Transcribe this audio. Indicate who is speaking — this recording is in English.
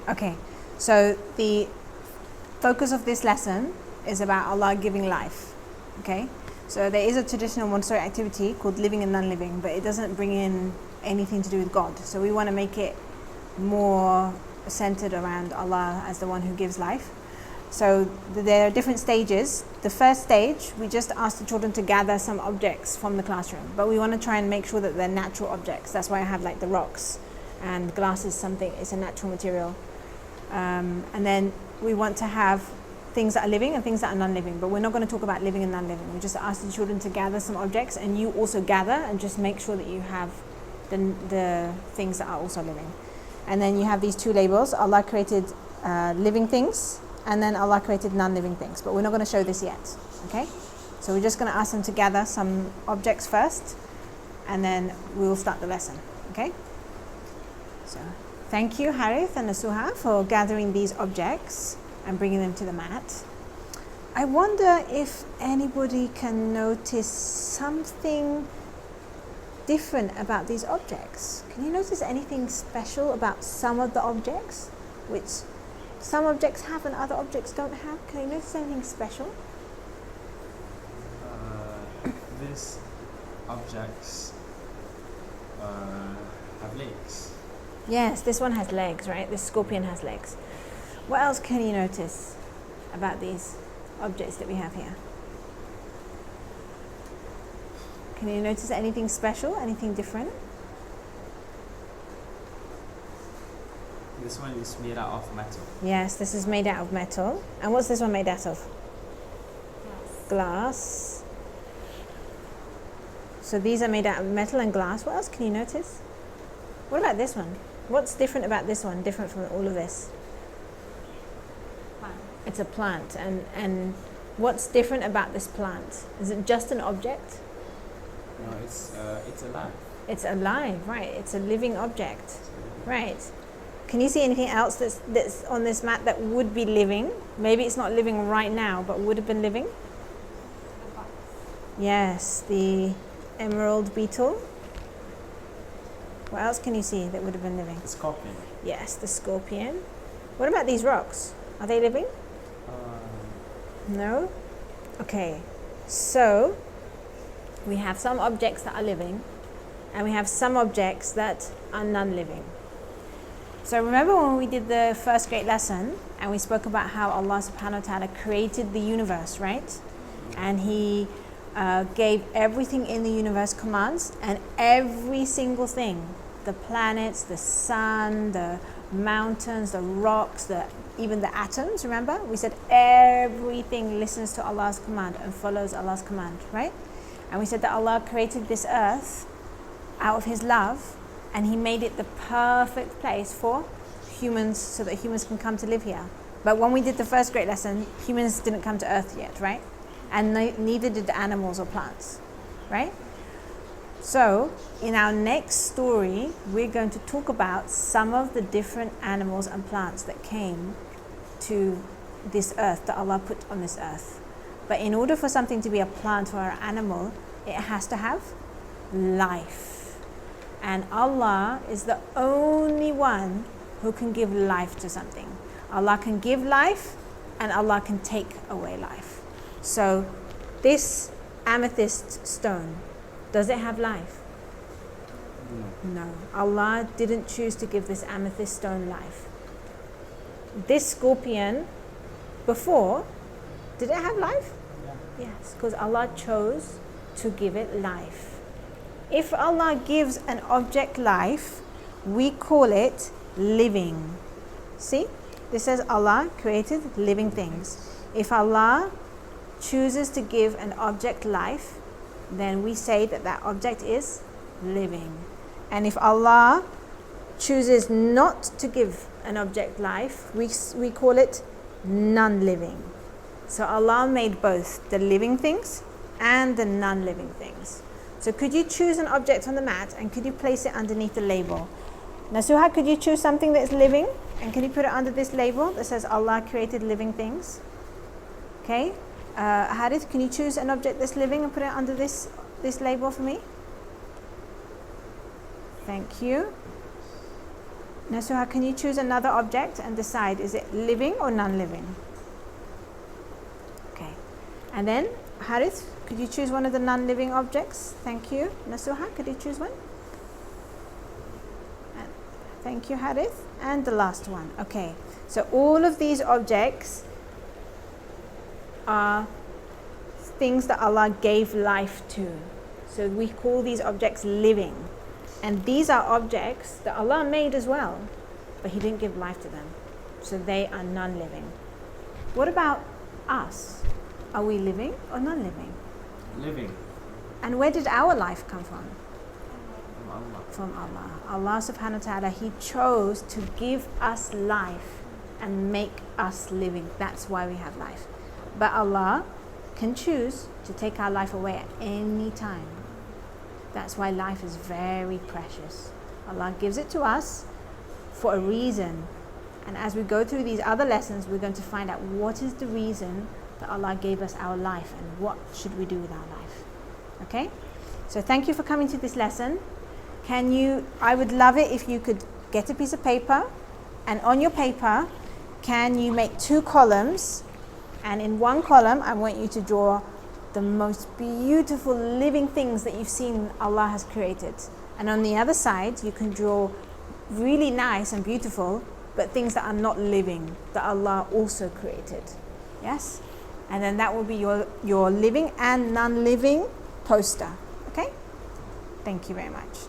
Speaker 1: Okay, so the focus of this lesson is about Allah giving life. Okay, so there is a traditional Montessori activity called living and non-living, but it doesn't bring in anything to do with God. So we want to make it more centered around Allah as the one who gives life. So there are different stages. The first stage, we just ask the children to gather some objects from the classroom, but we want to try and make sure that they're natural objects. That's why I have like the rocks, and glass is something, it's a natural material. And then we want to have things that are living and things that are non-living, but we're not going to talk about living and non-living. We just ask the children to gather some objects, and you also gather and just make sure that you have the things that are also living. And then you have these two labels. Allah created living things, and then Allah created non-living things, but we're not going to show this yet. Okay, so we're just going to ask them to gather some objects first, and then we'll start the lesson. Okay, so thank you, Harith and Nasuha, for gathering these objects and bringing them to the mat. I wonder if anybody can notice something different about these objects. Can you notice anything special about some of the objects, which some objects have and other objects don't have? Can you notice anything special?
Speaker 2: These objects have legs.
Speaker 1: Yes, this one has legs, right? This scorpion has legs. What else can you notice about these objects that we have here? Can you notice anything special, anything different?
Speaker 2: This one is made out of metal.
Speaker 1: Yes, this is made out of metal. And what's this one made out of? Glass. So these are made out of metal and glass. What else can you notice? What about this one? What's different about this one, different from all of this?
Speaker 3: Plant.
Speaker 1: It's a plant. And what's different about this plant? Is it just an object?
Speaker 2: No, it's alive.
Speaker 1: It's alive, right? It's a living object, right? Can you see anything else that's on this mat that would be living? Maybe it's not living right now, but would have been living? Yes, the emerald beetle. What else can you see that would have been living?
Speaker 2: The scorpion.
Speaker 1: Yes, the scorpion. What about these rocks? Are they living? No? Okay, so we have some objects that are living, and we have some objects that are non-living. So remember when we did the first grade lesson, and we spoke about how Allah subhanahu wa ta'ala created the universe, right? And He gave everything in the universe commands, and every single thing, the planets, the sun, the mountains, the rocks, even the atoms, remember? We said everything listens to Allah's command and follows Allah's command, right? And we said that Allah created this earth out of His love, and He made it the perfect place for humans so that humans can come to live here. But when we did the first grade lesson, humans didn't come to earth yet, right? And neither did the animals or plants, right? So in our next story, we're going to talk about some of the different animals and plants that came to this earth, that Allah put on this earth. But in order for something to be a plant or an animal, it has to have life. And Allah is the only one who can give life to something. Allah can give life, and Allah can take away life. So this amethyst stone, does it have life? No. Allah didn't choose to give this amethyst stone life. This scorpion, before, did it have life?
Speaker 2: Yeah.
Speaker 1: Yes, because Allah chose to give it life. If Allah gives an object life, we call it living. See? This says Allah created living things. If Allah chooses to give an object life, then we say that that object is living. And if Allah chooses not to give an object life, we call it non-living. So Allah made both the living things and the non-living things. So could you choose an object on the mat, and could you place it underneath the label? Nasuha, could you choose something that is living, and can you put it under this label that says Allah created living things? Okay. Harith, can you choose an object that's living and put it under this label for me? Thank you. Nasuha, can you choose another object and decide, is it living or non-living? Okay. And then, Harith, could you choose one of the non-living objects? Thank you. Nasuha, could you choose one? Thank you, Harith. And the last one. Okay. So all of these objects are things that Allah gave life to. So we call these objects living. And these are objects that Allah made as well, but He didn't give life to them. So they are non-living. What about us? Are we living or non-living?
Speaker 2: Living.
Speaker 1: And where did our life come from?
Speaker 2: From Allah.
Speaker 1: From Allah. Allah subhanahu wa ta'ala, He chose to give us life and make us living. That's why we have life. But Allah can choose to take our life away at any time. That's why life is very precious. Allah gives it to us for a reason. And as we go through these other lessons, we're going to find out what is the reason that Allah gave us our life and what should we do with our life. Okay? So thank you for coming to this lesson. I would love it if you could get a piece of paper, and on your paper, can you make 2 columns? And in one column, I want you to draw the most beautiful living things that you've seen Allah has created. And on the other side, you can draw really nice and beautiful, but things that are not living, that Allah also created. Yes? And then that will be your living and non-living poster. Okay? Thank you very much.